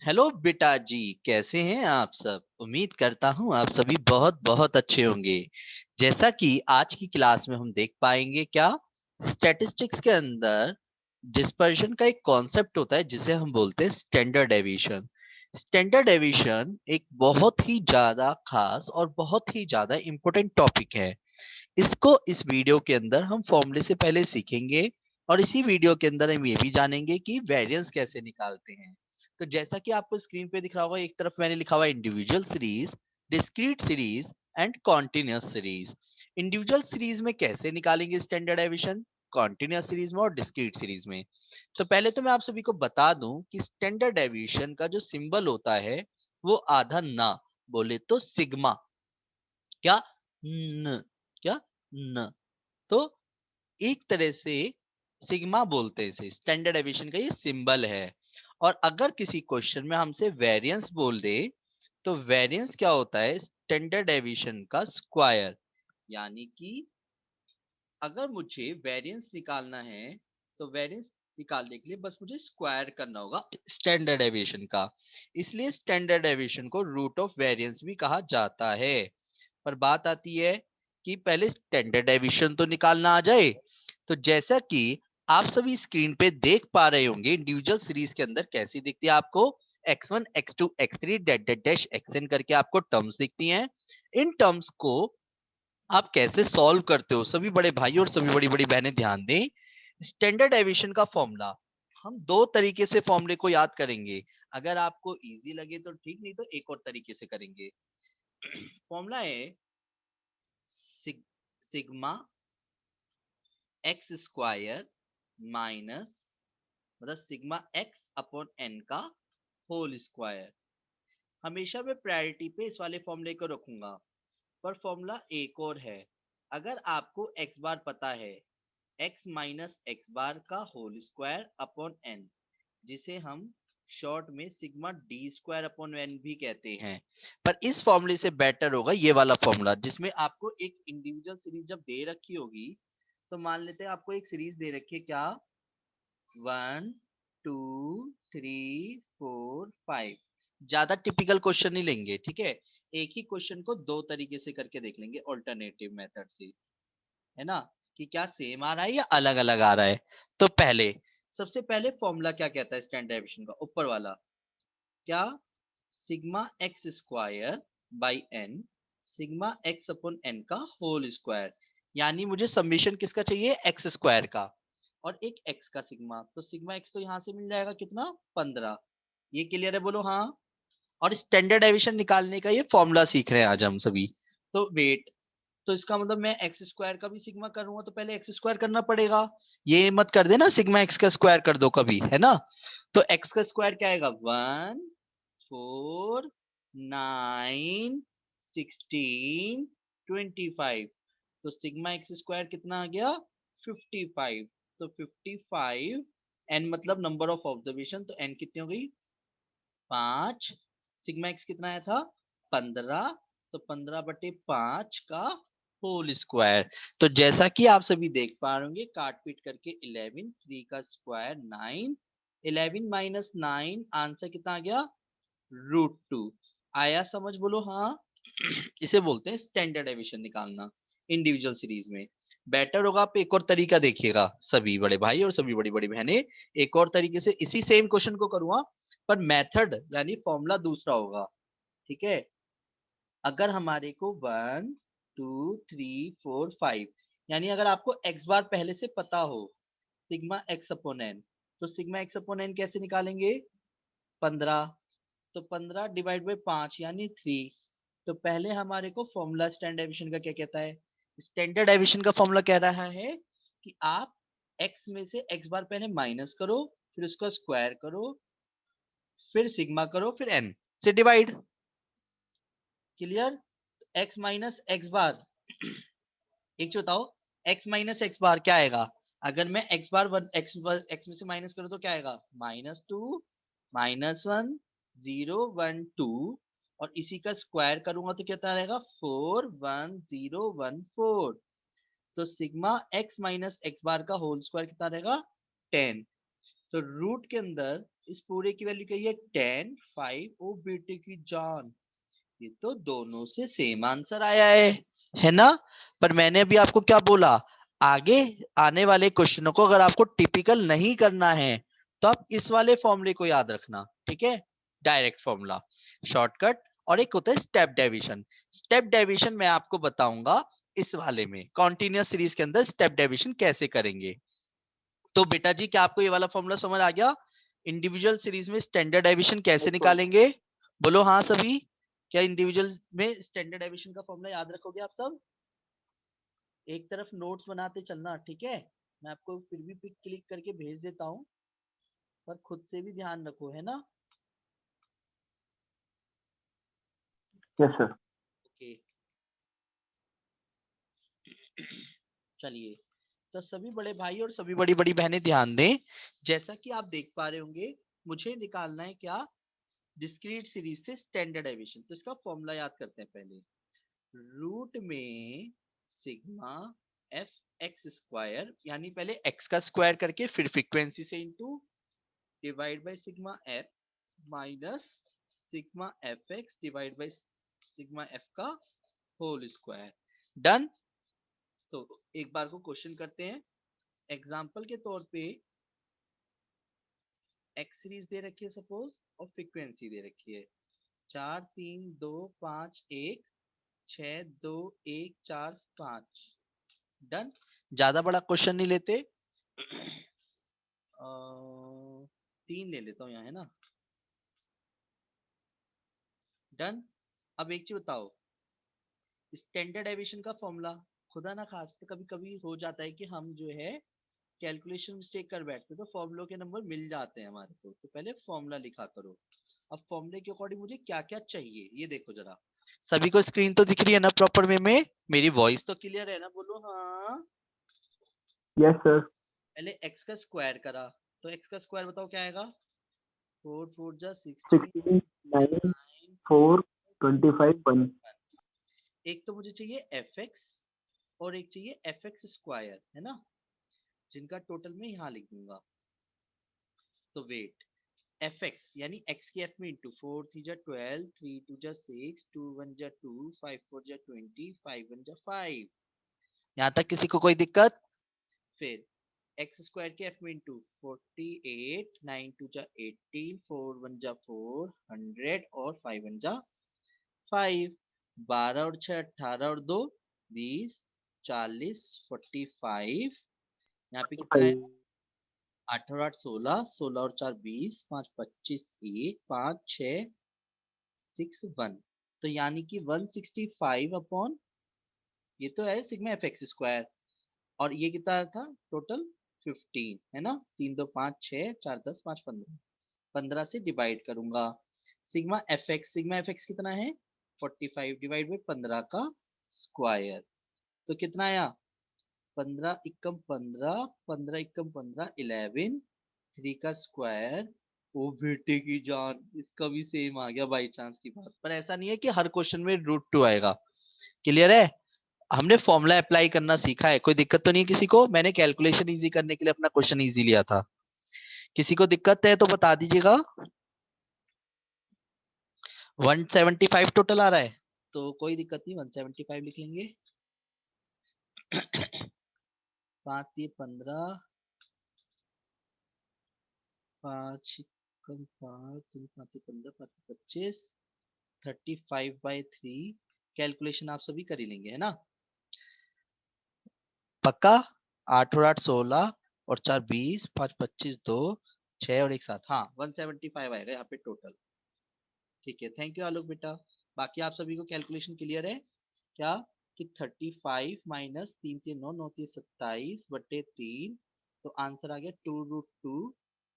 Hello बेटा जी, कैसे हैं आप सब? उम्मीद करता हूँ आप सभी बहुत बहुत अच्छे होंगे। जैसा कि आज की क्लास में हम देख पाएंगे क्या स्टैटिस्टिक्स के अंदर डिस्पर्शन का एक कॉन्सेप्ट होता है जिसे हम बोलते हैं स्टैंडर्ड डेविएशन। स्टैंडर्ड डेविएशन एक बहुत ही ज्यादा खास और बहुत ही ज्यादा इम्पोर्टेंट टॉपिक है। इसको इस वीडियो के अंदर हम फॉर्मूले से पहले सीखेंगे और इसी वीडियो के अंदर हम ये भी जानेंगे कि वेरिएंस कैसे निकालते हैं। तो जैसा कि आपको स्क्रीन पे दिख रहा होगा, एक तरफ मैंने लिखा हुआ है individual series, discrete series and continuous series. Individual series में कैसे निकालेंगे स्टैंडर्ड डेविएशन, कॉन्टिन्यूअस सीरीज में और डिस्क्रीट सीरीज में। तो पहले तो मैं आप सभी को बता दूं कि स्टैंडर्ड डेविएशन का जो सिंबल होता है वो आधा ना बोले तो सिग्मा, क्या न, क्या न, तो एक तरह से सिग्मा बोलते हैं इसे। स्टैंडर्ड डेविएशन का ये सिंबल है। और अगर किसी क्वेश्चन में हमसे वेरिएंस बोल दे तो वेरिएंस क्या होता है? स्टैंडर्ड डेविएशन का स्क्वायर। यानी कि अगर मुझे वेरिएंस निकालना है तो वेरिएंस निकालने के लिए बस मुझे स्क्वायर करना होगा स्टैंडर्ड डेविएशन का। इसलिए स्टैंडर्ड डेविएशन को रूट ऑफ वेरिएंस भी कहा जाता है। पर बात आती है कि पहले स्टैंडर्ड डेविएशन तो निकालना आ जाए। तो जैसा कि आप सभी स्क्रीन पे देख पा रहे होंगे, इंडिविजुअल सीरीज के अंदर कैसी दिखती है आपको? x1 x2 x3 dash dash dash xn करके आपको टर्म्स दिखती हैं। इन टर्म्स को आप कैसे सॉल्व करते हो, सभी बड़े भाई और सभी बड़ी बड़ी बहनें ध्यान दें। स्टैंडर्ड डेविएशन का फॉर्मूला हम दो तरीके से फॉर्मूले को याद करेंगे। अगर आपको इजी लगे तो ठीक, नहीं तो एक और तरीके से करेंगे। फॉर्मूला है सिग्मा एक्स स्क्वायर माइनस, मतलब सिग्मा एक्स अपॉन एन का होल स्क्वायर। हमेशा मैं प्रायोरिटी पे इस वाले फॉर्मूले को रखूंगा। पर फॉर्मूला एक और है। अगर आपको एक्स बार पता है, एक्स माइनस एक्स बार का होल स्क्वायर अपॉन एन, जिसे हम शॉर्ट में sigma D square upon N भी कहते हैं। पर इस फॉर्मूले से बेटर होगा ये वाला फॉर्मूला, जिसमें आपको एक इंडिविजुअल सीरीज जब दे रखी होगी, तो मान लेते हैं आपको एक सीरीज दे रखी है, क्या 1 2 3 4 5। ज्यादा टिपिकल क्वेश्चन नहीं लेंगे, ठीक है? एक ही क्वेश्चन को दो तरीके से करके देख लेंगे, ऑल्टरनेटिव मेथड से, है ना? कि क्या सेम आ रहा है या अलग अलग आ रहा है। तो पहले, सबसे पहले फॉर्मूला क्या कहता है स्टैंडर्ड डेविएशन का? ऊपर वाला क्या, sigma X square by N, sigma X upon N का होल स्क्वायर। यानी मुझे समीशन किसका चाहिए? एक्स स्क्वायर का और एक एक्स का सिग्मा। तो सिग्मा एक्स तो यहां से मिल जाएगा कितना, 15। ये क्लियर है? बोलो हाँ। और स्टैंडर्ड डेविएशन निकालने का ये फॉर्मूला सीख रहे हैं आज हम सभी। तो वेट, तो इसका मतलब मैं एक्स स्क्वायर का भी सिग्मा करूंगा तो पहले एक्स स्क्वायर करना पड़ेगा। ये मत कर देना सिग्मा एक्स का स्क्वायर कर दो कभी, है ना? तो एक्स का स्क्वायर क्या आएगा? 1 4 9 16 25। तो सिग्मा एक्स स्क्वायर कितना आ गया? 55। तो 55, एन मतलब नंबर ऑफ ऑब्जर्वेशन, तो एन कितनी हो गई? 5। सिग्मा एक्स कितना आया था? 15। तो 15/5 का होल स्क्वायर। तो जैसा कि आप सभी देख पा रहे होंगे, काट पीट करके 11, 3 का स्क्वायर 9, 11 माइनस 9, आंसर कितना आ गया? √2। आया समझ? बोलो हाँ। इसे बोलते हैं स्टैंडर्ड डेविएशन निकालना इंडिविजुअल सीरीज में। बेटर होगा आप एक और तरीका देखिएगा सभी बड़े भाई और सभी बड़ी बड़ी बहनें। एक और तरीके से इसी सेम क्वेश्चन को करूंगा, पर मेथड यानी फॉर्मूला दूसरा होगा, ठीक है? अगर हमारे को 1 2 3 4 5, यानी अगर आपको एक्स बार पहले से पता हो, सिग्मा एक्स अपॉन एन, तो सिग्मा एक्स अपॉन एन कैसे निकालेंगे? 15। तो 15/5 यानी 3। तो पहले हमारे को फॉर्मूला स्टैंडर्ड डेविएशन का क्या कहता है? स्टैंडर्ड डेविएशन का फॉर्मूला कह रहा है कि आप x में से x बार पहले माइनस करो, फिर उसका स्क्वायर करो, फिर सिग्मा करो, फिर n से divide. Clear? x minus x bar, एक चीज बताओ, x माइनस एक्स बार क्या आएगा? अगर मैं x बार x में से माइनस करूं तो क्या आएगा? -2 -1 0 1 2। और इसी का स्क्वायर करूंगा तो कितना रहेगा? 4 1 0 1 4। तो सिग्मा x माइनस एक्स बार का होल स्क्वायर कितना रहेगा? 10। तो रूट के अंदर इस पूरे की वैल्यू क्या है 10 5। ओ बेटे की जान, ये तो दोनों से सेम आंसर आया है ना। पर मैंने अभी आपको क्या बोला, आगे आने वाले क्वेश्चनों को अगर आपको टिपिकल नहीं करना है तो आप इस वाले फॉर्मूले को याद रखना, ठीक है। डायरेक्ट फॉर्मूला, शॉर्टकट, और एक होता है स्टेप डेविएशन। स्टेप डेविएशन मैं आपको बताऊंगा इस वाले में, कॉन्टिन्यूअस सीरीज के अंदर स्टेप डेविएशन कैसे करेंगे। तो बेटा जी क्या आपको ये वाला फॉर्मूला समझ आ गया? इंडिविजुअल सीरीज में स्टैंडर्ड डेविएशन कैसे निकालेंगे? बोलो हाँ सभी। क्या इंडिविजुअल में स्टैंडर्ड डेविएशन का फॉर्मूला याद रखोगे आप सब? एक तरफ नोट्स बनाते चलना, ठीक है। मैं आपको फिर भी पिक क्लिक करके भेज देता हूँ, पर खुद से भी ध्यान रखो, है ना। Yes sir. ओके चलिए, तो सभी बड़े भाई और सभी बड़ी बड़ी बहनें ध्यान दें। जैसा कि आप देख पा रहे होंगे, मुझे निकालना है क्या, डिस्क्रीट सीरीज से स्टैंडर्ड डेविएशन। तो इसका फॉर्मूला याद करते हैं पहले। रूट में सिग्मा एफ एक्स स्क्वायर, यानी पहले एक्स का स्क्वायर करके फिर फ्रीक्वेंसी से into, divide by sigma F minus sigma F x divide by sigma F का होल स्क्वायर। डन। तो एक बार को क्वेश्चन करते हैं। एग्जाम्पल के तौर पे एक्स सीरीज दे रखी है सपोज, और फ्रीक्वेंसी दे रखी है 4 3 2 5 1 6 2 1 4 5। डन। ज्यादा बड़ा क्वेश्चन नहीं लेते, 3 ले लेता हूँ यहाँ, है ना। डन। अब एक चीज बताओ, स्टैंडर्ड डेविएशन का फॉर्मूला, खुदा ना खास्ते कभी कभी हो जाता है कि हम जो है कैलकुलेशन मिस्टेक कर बैठते, तो फॉर्मूलों के नंबर मिल जाते हैं हमारे को। तो पहले फॉर्मूला लिखा करो। अब फॉर्मूले के अकॉर्डिंग मुझे क्या क्या चाहिए ये देखो जरा। सभी को स्क्रीन तो दिख रही है ना प्रॉपर वे में? मेरी वॉइस तो क्लियर है ना? बोलो हाँ। Yes sir. पहले एक्स का स्क्वायर करा, तो एक्स का स्क्वायर बताओ क्या आएगा। 4 4 जा 16, 16 9 9। 4 25 1। एक तो मुझे चाहिए एफ एक्स, और एक चाहिए एफ एक्स स्क्वायर, है ना, जिनका टोटल मैं यहाँ लिख दूंगा। तो वेट, एफ एक्स यानी एक्स की एफ में इंटू 4 3 जा 12, 3 2 जा 6, 2 1 जा 2, 5 4 जा 20, 5 1 जा 5। यहाँ तक किसी को कोई दिक्कत? फिर एक्स स्क्वायर के एफ में इंटू 48, 9 2 जा 18, 4 1 जा 4, 100, और 5 1 जा 5। 12 और 6 18 और 2 20, 40 45। यहाँ पे कितना है, 8 और 8 16, 16 और 4 20, 5 25 1, 5 6 6 1। तो यानी कि 165 अपॉन, ये तो है सिग्मा एफ एक्स स्क्वायर, और ये कितना था टोटल 15, है ना। 3 2 5 6 4 10 5 15, 15 से डिवाइड करूंगा। Sigma F x, sigma F x कितना है 45 डिवाइड बाई 15 का स्क्वायर। तो कितना आया, 15 एकम 15, 15 एकम 15 11, 3 का स्क्वायर। ओ बेटे की जान, इसका भी सेम आ गया बाई चांस की बात। पर ऐसा नहीं है कि हर क्वेश्चन में √2 आएगा। क्लियर है? हमने फॉर्मूला अप्लाई करना सीखा है, कोई दिक्कत तो नहीं है किसी को? मैंने कैलकुलेशन इजी करने के लिए अपना क्वेश्चन इजी लिया था। किसी को दिक्कत है तो बता दीजिएगा। 175 टोटल आ रहा है, तो कोई दिक्कत नहीं, 175 लिख लेंगे। 5 3 15, 5 5 5 15, 35/3। कैलकुलेशन आप सभी कर ही लेंगे, है ना पक्का? 8 और 8 16, और 4 20, 5 25 2 6 और 1 7। हाँ 175 आएगा यहाँ पे टोटल। ठीक है, थैंक यू आलोक बेटा। बाकी आप सभी को कैलकुलेशन क्लियर है क्या, कि 35 माइनस 3 3 9 9 3 27/3, तो आंसर आ गया 2√2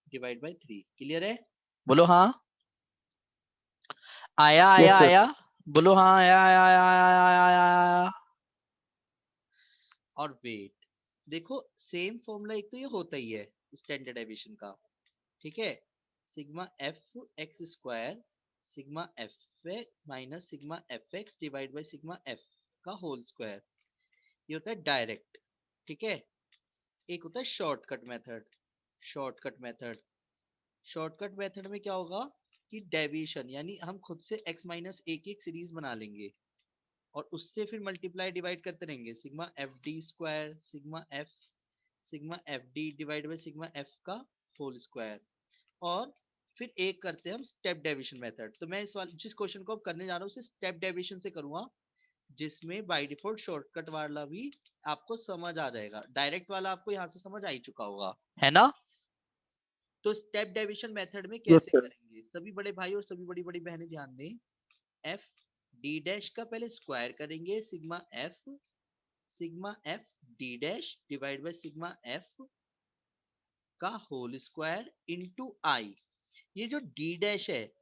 डिवाइड बाई 3। क्लियर है? बोलो हाँ। आया यस आया सर। आया। बोलो हाँ आया आया आया आया आया आया आया। और वेट, देखो सेम फॉर्मूला एक तो ये होता ही है स्टैंडर्ड डेविएशन का, ठीक है। Sigma F x square, sigma F minus sigma F x divide by sigma F का होल स्क्वायर, ये होता है डायरेक्ट, ठीक है। एक होता है shortcut method. Shortcut method shortcut method में क्या होगा कि डेविएशन, यानी हम खुद से x माइनस ए की एक सीरीज बना लेंगे और उससे फिर मल्टीप्लाई डिवाइड करते रहेंगे, sigma F D square sigma F D divide by sigma F का होल स्क्वायर। और फिर एक करते हैं हम स्टेप डेविएशन मेथड। तो मैं इस वाले जिस क्वेश्चन को अब करने जा रहा हूँ उसे स्टेप डेविएशन से करूंगा, जिसमें बाय डिफॉल्ट शॉर्टकट वाला भी आपको समझ आ जाएगा, डायरेक्ट वाला आपको यहाँ से समझ आ ही चुका होगा, है ना। तो स्टेप डेविएशन मेथड में Yes, कैसे sir. करेंगे, सभी बड़े भाई और सभी बड़ी बड़ी बहनें ध्यान दें। एफ डी डैश का पहले स्क्वायर करेंगे, sigma F D dash divide by sigma F का होल स्क्वायर इनटू आई। ये जो डी डैश है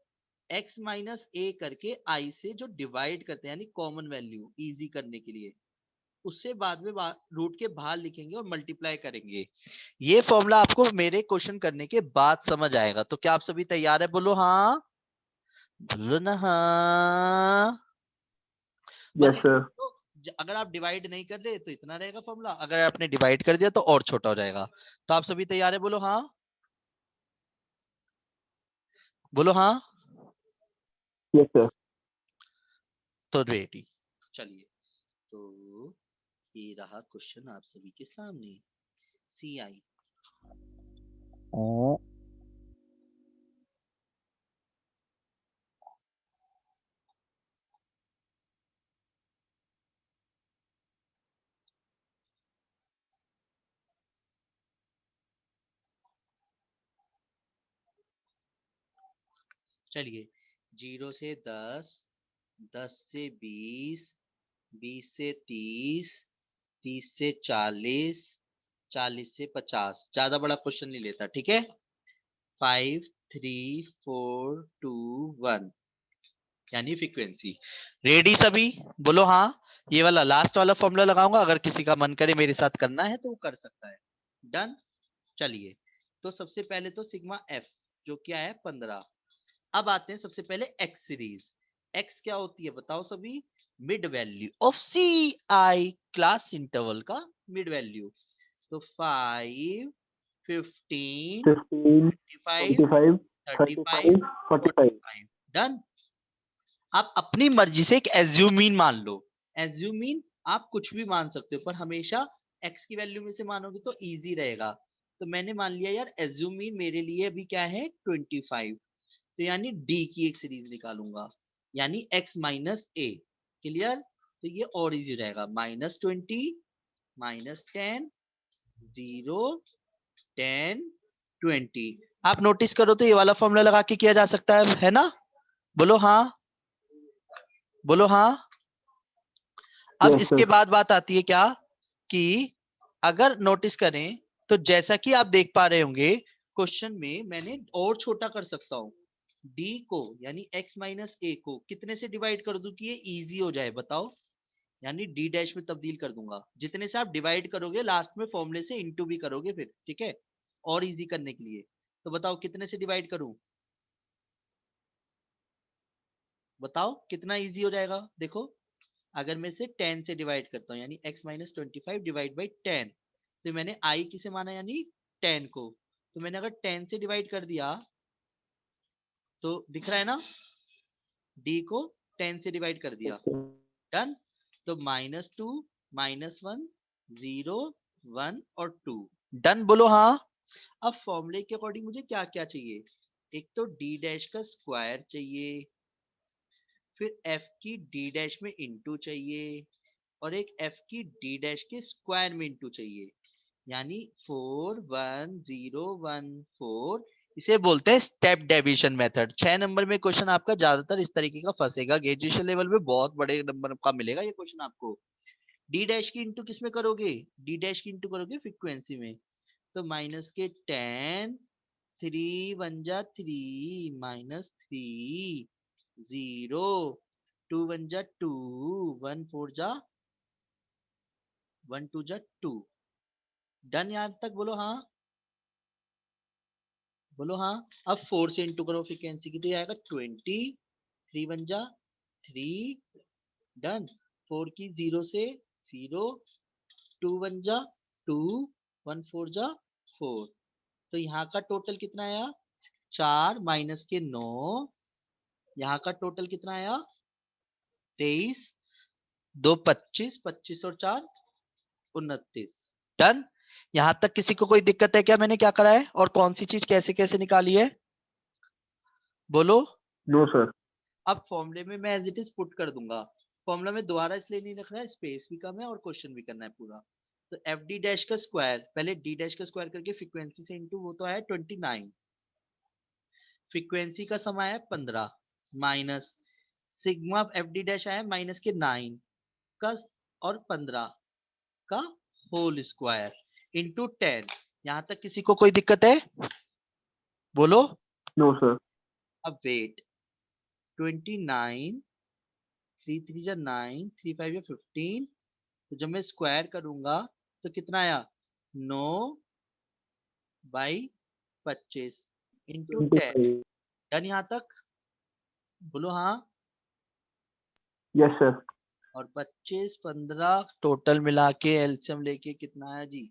x माइनस ए करके i से जो डिवाइड करते हैं, यानी कॉमन वैल्यू इजी करने के लिए, उससे बाद में रूट के बाहर लिखेंगे और मल्टीप्लाई करेंगे। ये फॉर्मूला आपको मेरे क्वेश्चन करने के बाद समझ आएगा। तो क्या आप सभी तैयार है? बोलो हाँ, बोलो ना हाँ। बस Yes, इसमें sir. तो अगर आप डिवाइड नहीं कर रहे तो इतना रहेगा फॉर्मूला, अगर आपने डिवाइड कर दिया तो और छोटा हो जाएगा। तो आप सभी तैयार है? बोलो हाँ, बोलो हाँ। Yes, sir. तो रेडी, चलिए। तो ये रहा क्वेश्चन आप सभी के सामने, सी आई। चलिए, 0 से 10, 10 से 20, 20 से 30, 30 से 40, 40 से 50। ज्यादा बड़ा क्वेश्चन नहीं लेता, ठीक है। 5 3 4 2 1, यानी फ्रीक्वेंसी। रेडी सभी? बोलो हाँ। ये वाला लास्ट वाला फॉर्मूला लगाऊंगा, अगर किसी का मन करे मेरे साथ करना है तो वो कर सकता है। डन। चलिए, तो सबसे पहले तो सिग्मा एफ जो क्या है 15। अब आते हैं सबसे पहले एक्स सीरीज। एक्स क्या होती है बताओ सभी? Mid value of C I, class interval का मिड वैल्यू। तो 5 15 15, 25 25, 35 35, 45. 45। डन। आप अपनी मर्जी से एक एज्यूमीन मान लो। एज्यूमीन आप कुछ भी मान सकते हो, पर हमेशा एक्स की वैल्यू में से मानोगे तो इजी रहेगा। तो मैंने मान लिया यार, एज्यूमीन मेरे लिए अभी क्या है 25। तो यानी डी की एक सीरीज निकालूंगा, यानी x माइनस ए। क्लियर? तो ये और इजी रहेगा, -20, -10, 0, 10, 20। आप नोटिस करो तो ये वाला फॉर्मूला लगा के किया जा सकता है ना? बोलो हाँ, बोलो हाँ। अब Yes, इसके sir. बाद बात आती है क्या, कि अगर नोटिस करें तो जैसा कि आप देख पा रहे होंगे क्वेश्चन में, मैंने और छोटा कर सकता हूँ। डी को यानी x माइनस ए को कितने से डिवाइड कर दूं कि ये इजी हो जाए बताओ? यानी डी डैश में तब्दील कर दूंगा। जितने से आप डिवाइड करोगे लास्ट में फॉर्मूले से इंटू भी करोगे फिर, ठीक है, और इजी करने के लिए। तो बताओ कितने से डिवाइड करूं? बताओ कितना इजी हो जाएगा? देखो, अगर मैं इसे 10 से डिवाइड करता हूँ, यानी x माइनस 25 डिवाइड बाई 10, तो मैंने i किसे माना, यानी 10 को। तो मैंने अगर 10 से डिवाइड कर दिया तो दिख रहा है ना, d को 10 से डिवाइड कर दिया। Okay. डन। तो -2, -1, 0, 1 और 2। डन, बोलो हाँ। अब फॉर्मूले के अकॉर्डिंग मुझे क्या क्या चाहिए? एक तो d डैश का स्क्वायर चाहिए, फिर f की d डैश में इंटू चाहिए, और एक f की d डैश के स्क्वायर में इंटू चाहिए, यानी 4 1 0 1 4। इसे बोलते हैं स्टेप डेविएशन मेथड। 6 नंबर में क्वेश्चन आपका ज्यादातर इस तरीके का फंसेगा, ग्रेजुएशन लेवल में बहुत बड़े नंबर का मिलेगा ये क्वेश्चन आपको। डी डैश की इंटू किस में करोगे? डी डैश की इंटू करोगे फ्रीक्वेंसी में। तो माइनस के 10, 3 1 जा 3, -3, 0, 2 1 जा 2, 1 4 जा 1 2 जा 2। डन यहाँ तक? बोलो हाँ, बोलो हाँ। अब 4 से इंटू करो फ्रीक्वेंसी की, तो ये आएगा 20, 3 1 जा 3। डन। 4 की 0 से 0, 2 1 जा 2, 1 4 जा 4। तो यहाँ का टोटल कितना आया? 4 माइनस के 9, यहाँ का टोटल कितना आया 23, 2 25, 25 और 4 29। डन। यहां तक किसी को कोई दिक्कत है क्या? मैंने क्या करा है और कौन सी चीज कैसे कैसे निकाली है, बोलो। No sir. अब फॉर्मूले में मैं एज इट इज पुट कर दूंगा। फॉर्मूला में दोबारा इसलिए नहीं रखना है, स्पेस भी कम है और क्वेश्चन भी करना है पूरा। तो एफ डी डैश का स्क्वायर, पहले डी डैश का स्क्वायर करके फ्रीक्वेंसी से इनटू, वो तो है 29, फ्रीक्वेंसी का सम आया 15, minus sigma F D dash आया माइनस के 9 का और 15 का होल स्क्वायर इंटू 10। यहां तक किसी को कोई दिक्कत है, बोलो। No sir. अब वेट, 29, 3 3 जा 9, 3 5 या 15, तो जब मैं स्क्वायर करूंगा तो कितना आया 9 बाई 25 इंटू 10। 25। डन यहाँ तक, बोलो हाँ। Yes sir. और 25 15 टोटल मिला के एलसीएम लेके कितना आया जी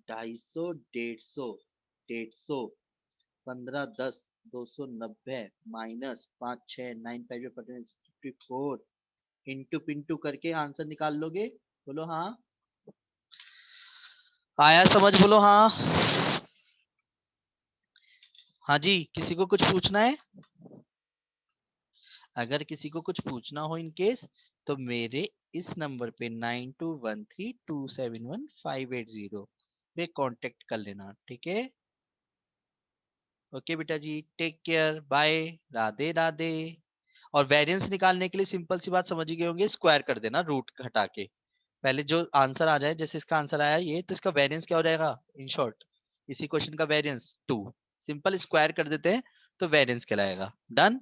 250, 150, 150, 15 10, 290 माइनस 5 6 9 5 54 इंटू पिंटू करके आंसर निकाल लोगे, बोलो हाँ। आया समझ, बोलो हाँ। हाँ जी, किसी को कुछ पूछना है? अगर किसी को कुछ पूछना हो इन केस, तो मेरे इस नंबर पे 9213271580 पे कांटेक्ट कर लेना, ठीक है? ओके बेटा जी, take care, bye, Radhe Radhe. और वेरिएंस निकालने के लिए सिंपल सी बात समझ ही गए होंगे, स्क्वायर कर देना रूट हटा के। पहले जो आंसर आ जाए, जैसे इसका आंसर आया ये, तो इसका वेरिएंस क्या हो जाएगा इन शॉर्ट, इसी क्वेश्चन का वेरिएंस 2, सिंपल स्क्वायर कर देते हैं तो वेरिएंस कहलाएगा। डन।